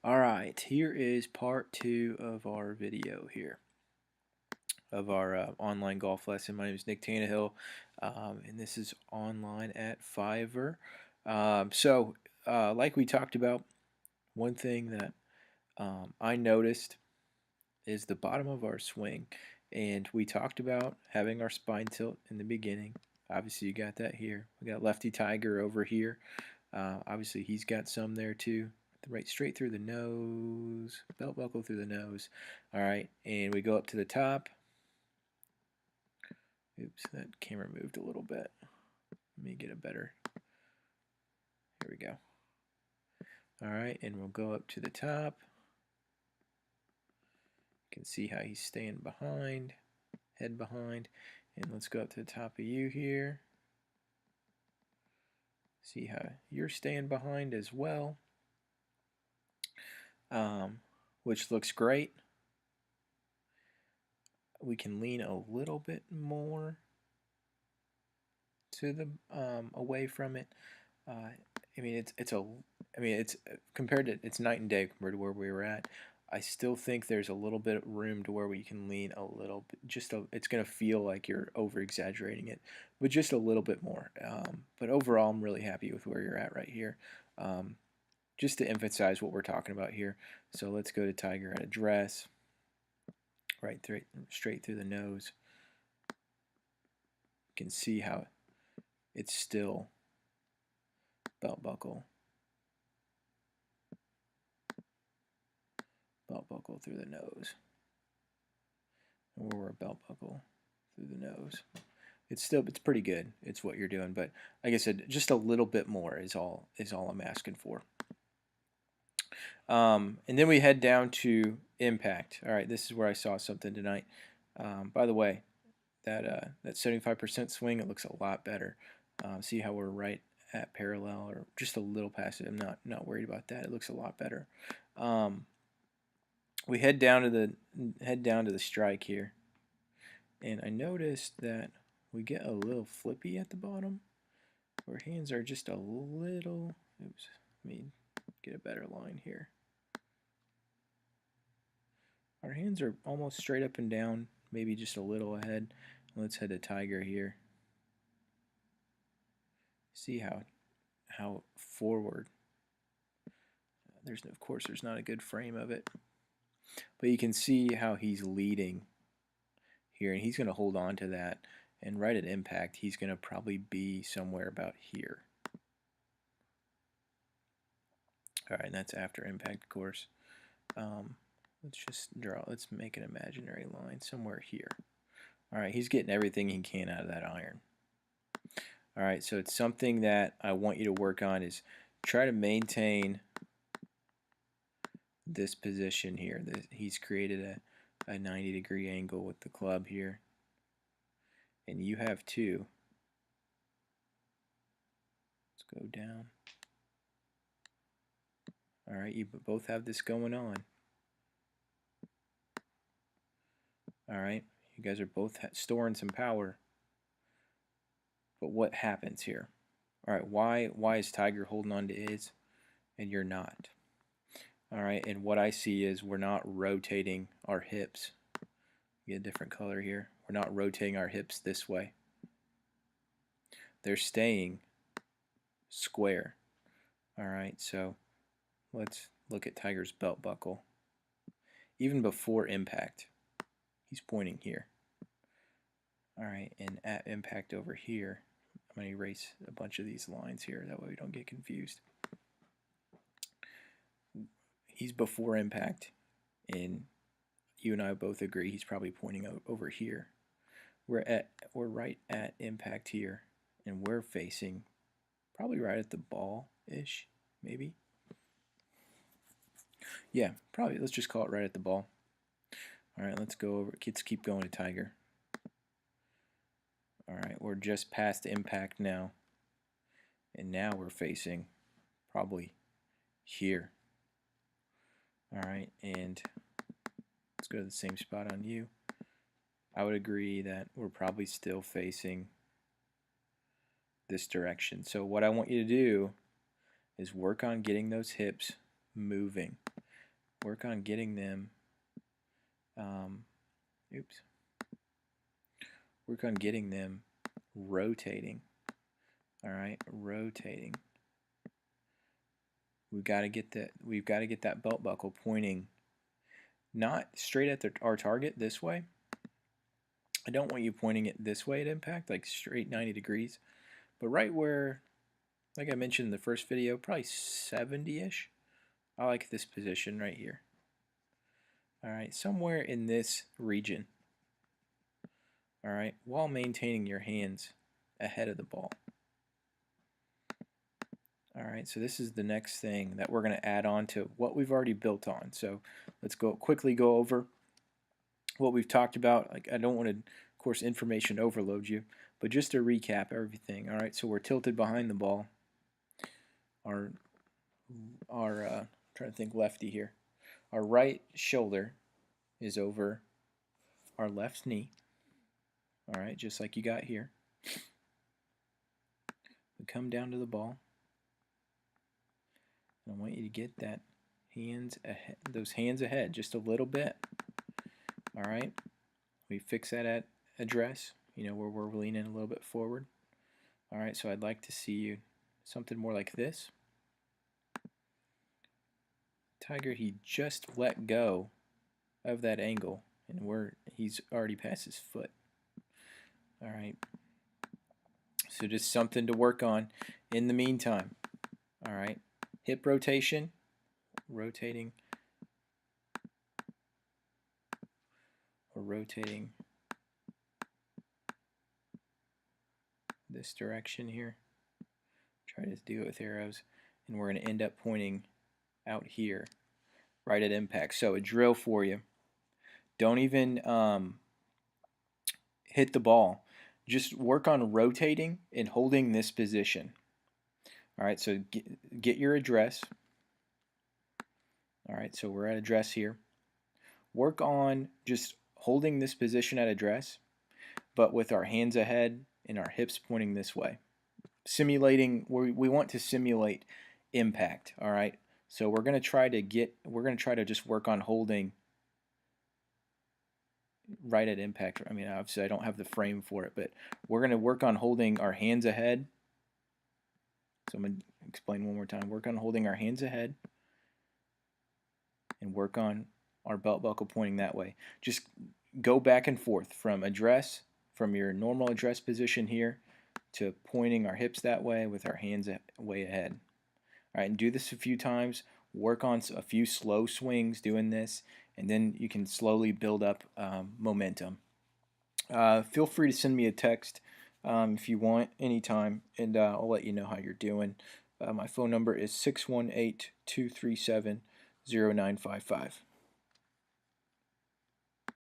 Alright, here is part 2 of our video here, of our online golf lesson. My name is Nick Tannehill, and this is online at Fiverr. Like we talked about, one thing that I noticed is the bottom of our swing. And we talked about having our spine tilt in the beginning. Obviously, you got that here. We got Lefty Tiger over here. Obviously, he's got some there too. Right straight through the nose, belt buckle through the nose. All right, and we go up to the top. Oops, that camera moved a little bit. Let me get a better. Here we go. All right, and we'll go up to the top. You can see how he's staying behind, head behind. And let's go up to the top of you here. See how you're staying behind as well, which looks great. We can lean a little bit more to the away from it. It's compared to, it's night and day compared to where we were at. I still think there's a little bit of room to where we can lean a little bit. It's gonna feel like you're over exaggerating it, but just a little bit more. But overall, I'm really happy with where you're at right here. Just to emphasize what we're talking about here. So let's go to Tiger at address, straight through the nose. You can see how it's still belt buckle through the nose, or a belt buckle through the nose. It's pretty good. It's what you're doing, but like I said, just a little bit more is all I'm asking for. And then we head down to impact. All right, this is where I saw something tonight. By the way, that 75% swing, it looks a lot better. See how we're right at parallel, or just a little past it. I'm not worried about that. It looks a lot better. We head down to the strike here, and I noticed that we get a little flippy at the bottom. Our hands are just a little. Oops. Let me get a better line here. Our hands are almost straight up and down, maybe just a little ahead. Let's head to Tiger here. See how forward. Of course there's not a good frame of it, but you can see how he's leading here, and he's going to hold on to that. And right at impact, he's going to probably be somewhere about here. All right, and that's after impact, of course. Let's make an imaginary line somewhere here. All right, he's getting everything he can out of that iron. All right, so it's something that I want you to work on, is try to maintain this position here. He's created a 90-degree angle with the club here, and you have too. Let's go down. All right, you both have this going on. All right, you guys are both storing some power. But what happens here? All right, why is Tiger holding on to his and you're not? All right, and what I see is we're not rotating our hips. Get a different color here. We're not rotating our hips this way. They're staying square. All right, so let's look at Tiger's belt buckle. Even before impact, he's pointing here. All right, and at impact over here, I'm going to erase a bunch of these lines here. That way we don't get confused. He's before impact, and you and I both agree he's probably pointing over here. We're right at impact here, and we're facing probably right at the ball-ish, maybe. Yeah, probably. Let's just call it right at the ball. All right, let's go over. Let's keep going to Tiger. All right, we're just past impact now, and now we're facing probably here. All right, and let's go to the same spot on you. I would agree that we're probably still facing this direction. So what I want you to do is work on getting those hips moving. Work on getting them, work on getting them rotating. All right, rotating. We've got to get that belt buckle pointing not straight at our target this way. I don't want you pointing it this way at impact, like straight 90 degrees, but right where, like I mentioned in the first video, probably 70-ish. I like this position right here. All right, somewhere in this region. All right, while maintaining your hands ahead of the ball. All right, so this is the next thing that we're going to add on to what we've already built on. So let's quickly go over what we've talked about. Like, I don't want to, of course, information overload you, but just to recap everything. All right, so we're tilted behind the ball. Our trying to think lefty here. Our right shoulder is over our left knee. All right, just like you got here. We come down to the ball. I want you to get that hands ahead, those hands ahead just a little bit. All right, we fix that at address, you know, where we're leaning a little bit forward. All right, so I'd like to see you something more like this. Tiger, he just let go of that angle, and he's already past his foot. All right, so just something to work on in the meantime. All right, hip rotation, rotating. We're rotating this direction here. Try to do it with arrows, and we're going to end up pointing out here, right at impact. So a drill for you. Don't even hit the ball. Just work on rotating and holding this position. All right, so get your address. All right, so we're at address here. Work on just holding this position at address, but with our hands ahead and our hips pointing this way. Simulating, we want to simulate impact. All right, so we're going to try to just work on holding right at impact. I mean, obviously I don't have the frame for it, but we're going to work on holding our hands ahead. So I'm going to explain one more time. Work on holding our hands ahead and work on our belt buckle pointing that way. Just go back and forth from address, from your normal address position here, to pointing our hips that way with our hands way ahead. All right, and do this a few times. Work on a few slow swings doing this, and then you can slowly build up momentum. Feel free to send me a text if you want anytime, and I'll let you know how you're doing. My phone number is 618-237-0955.